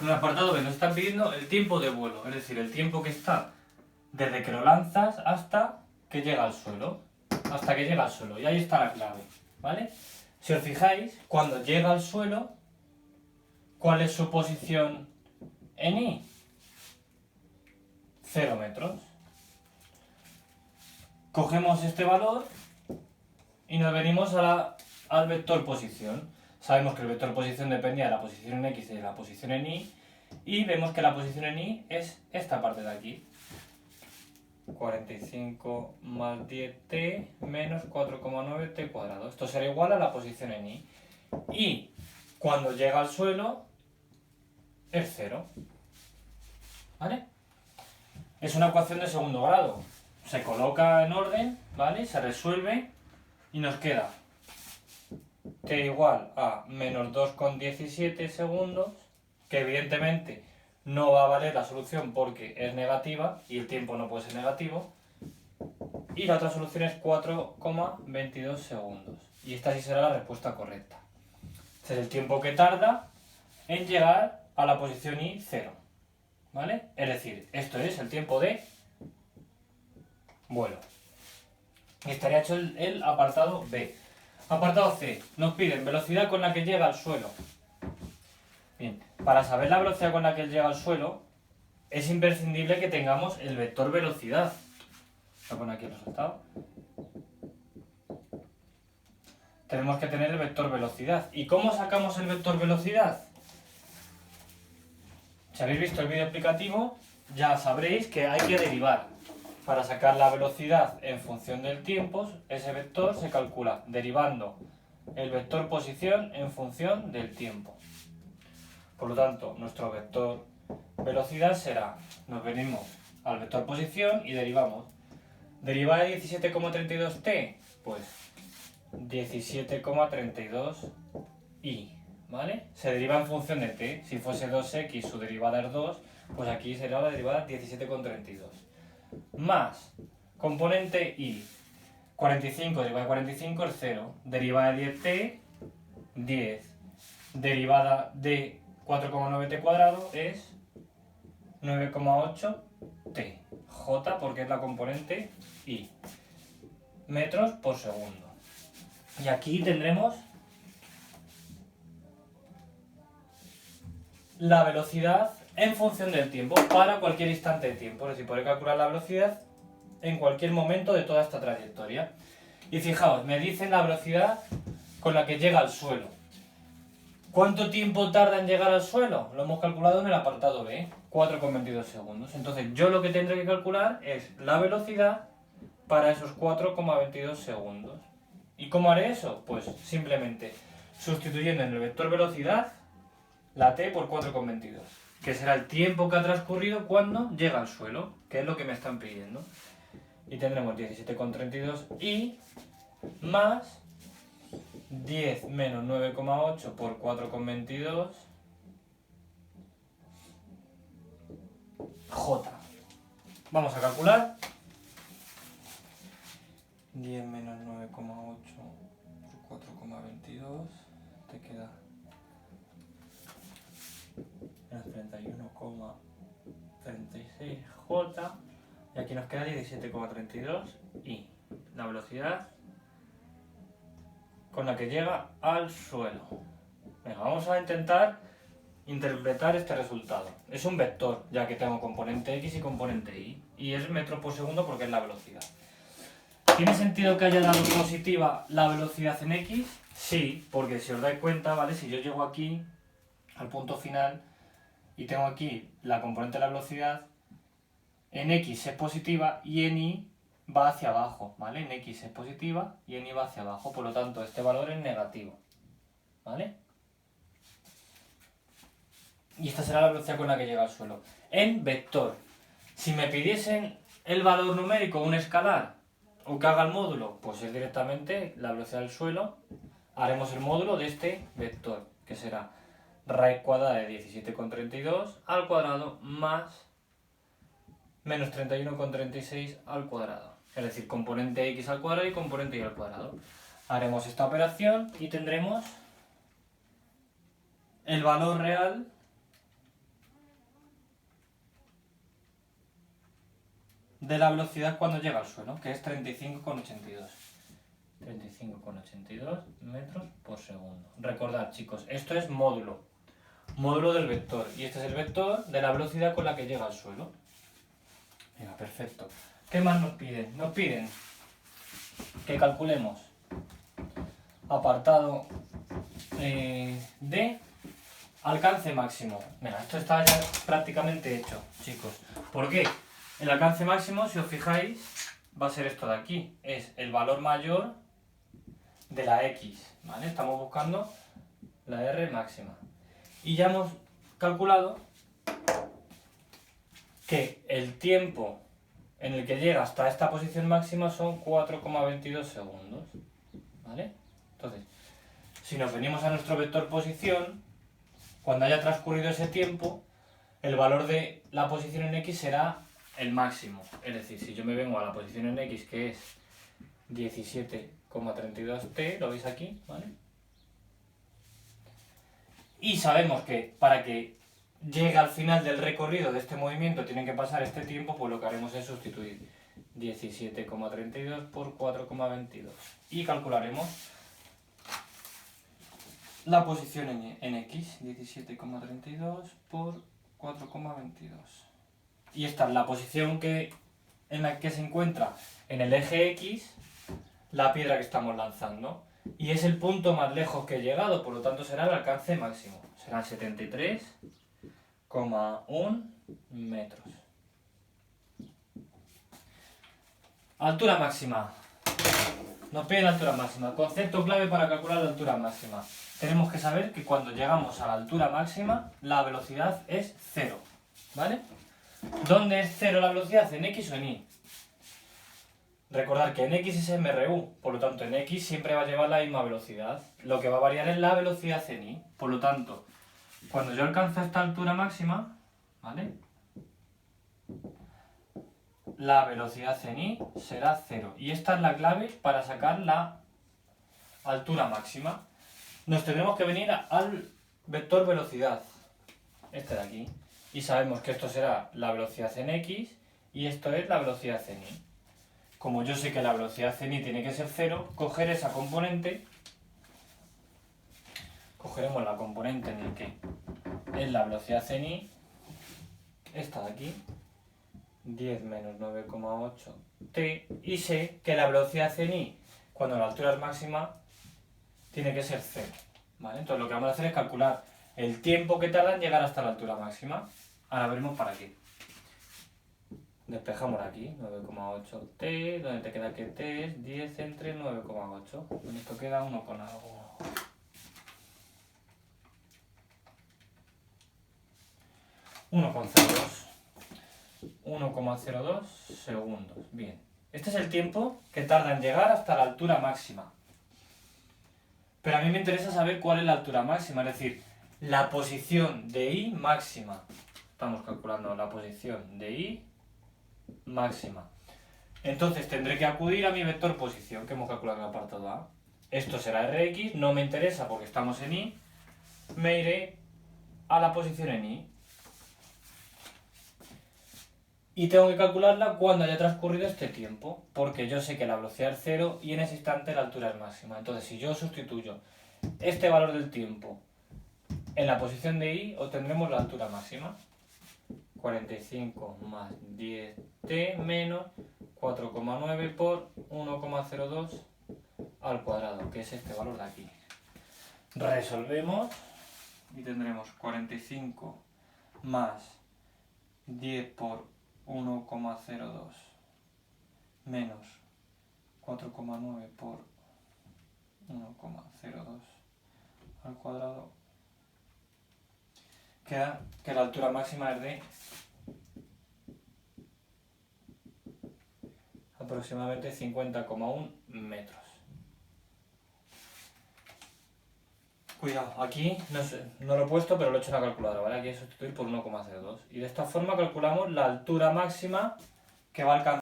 En el apartado B nos están pidiendo el tiempo de vuelo, es decir, el tiempo que está desde que lo lanzas hasta que llega al suelo. Hasta que llega al suelo. Y ahí está la clave, ¿vale? Si os fijáis, cuando llega al suelo, ¿cuál es su posición en I? 0 metros. Cogemos este valor y nos venimos al vector posición. Sabemos que el vector posición dependía de la posición en X y de la posición en Y, y vemos que la posición en Y es esta parte de aquí. 45 más 10t menos 4,9t cuadrado. Esto será igual a la posición en Y. Y cuando llega al suelo es 0. ¿Vale? Es una ecuación de segundo grado. Se coloca en orden, ¿vale? Se resuelve y nos queda t igual a menos 2,17 segundos, que evidentemente no va a valer la solución porque es negativa y el tiempo no puede ser negativo. Y la otra solución es 4,22 segundos. Y esta sí será la respuesta correcta. Este es el tiempo que tarda en llegar a la posición I 0. ¿Vale? Es decir, esto es el tiempo de vuelo. Y estaría hecho el apartado B. Apartado C. Nos piden velocidad con la que llega al suelo. Bien, para saber la velocidad con la que llega al suelo, es imprescindible que tengamos el vector velocidad. Voy a poner aquí el resultado. Tenemos que tener el vector velocidad. ¿Y cómo sacamos el vector velocidad? Si habéis visto el vídeo explicativo, ya sabréis que hay que derivar. Para sacar la velocidad en función del tiempo, ese vector se calcula derivando el vector posición en función del tiempo. Por lo tanto, nuestro vector velocidad será, nos venimos al vector posición y derivamos. ¿Derivada de 17,32t? Pues 17,32i, ¿vale? Se deriva en función de t. Si fuese 2x, su derivada es 2, pues aquí será la derivada 17,32. Más componente i. 45 derivada de 45 es 0. Derivada de 10t, 10. Derivada de 4,9t cuadrado es 9,8t. J porque es la componente i. Metros por segundo. Y aquí tendremos la velocidad en función del tiempo para cualquier instante de tiempo. Es decir, podré calcular la velocidad en cualquier momento de toda esta trayectoria. Y fijaos, me dicen la velocidad con la que llega al suelo. ¿Cuánto tiempo tarda en llegar al suelo? Lo hemos calculado en el apartado B, 4,22 segundos. Entonces yo lo que tendré que calcular es la velocidad para esos 4,22 segundos. ¿Y cómo haré eso? Pues simplemente sustituyendo en el vector velocidad la t por 4,22, que será el tiempo que ha transcurrido cuando llega al suelo, que es lo que me están pidiendo. Y tendremos 17,32 y más 10 menos 9,8 por 4,22 J. Vamos a calcular. 10 menos 9,8 por 4,22 te queda 31,36 J. Y aquí nos queda 17,32 y la velocidad con la que llega al suelo. Venga, vamos a intentar interpretar este resultado. Es un vector, ya que tengo componente X y componente Y. Y es metros por segundo porque es la velocidad. ¿Tiene sentido que haya dado positiva la velocidad en X? Sí, porque si os dais cuenta, ¿vale? Si yo llego aquí al punto final y tengo aquí la componente de la velocidad, en X es positiva y en Y va hacia abajo, ¿vale? En X es positiva y en Y va hacia abajo, por lo tanto este valor es negativo, ¿vale? Y esta será la velocidad con la que llega al suelo. En vector, si me pidiesen el valor numérico, un escalar, o que haga el módulo, pues es directamente la velocidad del suelo. Haremos el módulo de este vector, que será raíz cuadrada de 17,32 al cuadrado más menos 31,36 al cuadrado. Es decir, componente x al cuadrado y componente y al cuadrado. Haremos esta operación y tendremos el valor real de la velocidad cuando llega al suelo, que es 35,82. 35,82 metros por segundo. Recordad, chicos, esto es módulo del vector, y este es el vector de la velocidad con la que llega al suelo. Venga, perfecto. ¿Qué más nos piden? Nos piden que calculemos apartado de alcance máximo. Mira, esto está ya prácticamente hecho, chicos. ¿Por qué? El alcance máximo, si os fijáis, va a ser esto de aquí. Es el valor mayor de la X, ¿vale? Estamos buscando la R máxima. Y ya hemos calculado que el tiempo en el que llega hasta esta posición máxima son 4,22 segundos, ¿vale? Entonces, si nos venimos a nuestro vector posición, cuando haya transcurrido ese tiempo, el valor de la posición en X será el máximo. Es decir, si yo me vengo a la posición en X, que es 17,32t, lo veis aquí, ¿vale? Y sabemos que para que llegue al final del recorrido de este movimiento tiene que pasar este tiempo, pues lo que haremos es sustituir 17,32 por 4,22 y calcularemos la posición en X, 17,32 por 4,22. Y esta es la posición en la que se encuentra en el eje X la piedra que estamos lanzando. Y es el punto más lejos que he llegado, por lo tanto será el alcance máximo. Serán 73,1 metros. Altura máxima. Nos piden altura máxima. Concepto clave para calcular la altura máxima. Tenemos que saber que cuando llegamos a la altura máxima, la velocidad es 0. ¿Vale? ¿Dónde es 0 la velocidad? ¿En X o en Y? Recordar que en X es MRU, por lo tanto en X siempre va a llevar la misma velocidad. Lo que va a variar es la velocidad en Y. Por lo tanto, cuando yo alcance esta altura máxima, ¿vale? La velocidad en Y será 0. Y esta es la clave para sacar la altura máxima. Nos tendremos que venir al vector velocidad, este de aquí. Y sabemos que esto será la velocidad en X y esto es la velocidad en Y. Como yo sé que la velocidad en Y tiene que ser 0, coger esa componente, cogeremos la componente en el que es la velocidad en Y, esta de aquí, 10 menos 9,8 t, y sé que la velocidad en Y, cuando la altura es máxima, tiene que ser 0. ¿Vale? Entonces lo que vamos a hacer es calcular el tiempo que tarda en llegar hasta la altura máxima. Ahora veremos para qué. Despejamos aquí, 9,8t, donde te queda que t es 10 entre 9,8. Con esto queda 1 con algo. Uno con 1,02 segundos. Bien. Este es el tiempo que tarda en llegar hasta la altura máxima. Pero a mí me interesa saber cuál es la altura máxima, es decir, la posición de Y máxima. Estamos calculando la posición de Y máxima. Entonces tendré que acudir a mi vector posición que hemos calculado en el apartado A. Esto será Rx, no me interesa porque estamos en Y. Me iré a la posición en Y. Y tengo que calcularla cuando haya transcurrido este tiempo, porque yo sé que la velocidad es 0 y en ese instante la altura es máxima. Entonces si yo sustituyo este valor del tiempo en la posición de Y, obtendremos la altura máxima. 45 más 10t menos 4,9 por 1,02 al cuadrado, que es este valor de aquí. Resolvemos y tendremos 45 más 10 por 1,02 menos 4,9 por 1,02 al cuadrado. Queda que la altura máxima es de aproximadamente 50,1 metros. Cuidado, aquí no lo he puesto, pero lo he hecho en la calculadora, ¿vale? Aquí hay que sustituir por 1,02. Y de esta forma calculamos la altura máxima que va a alcanzar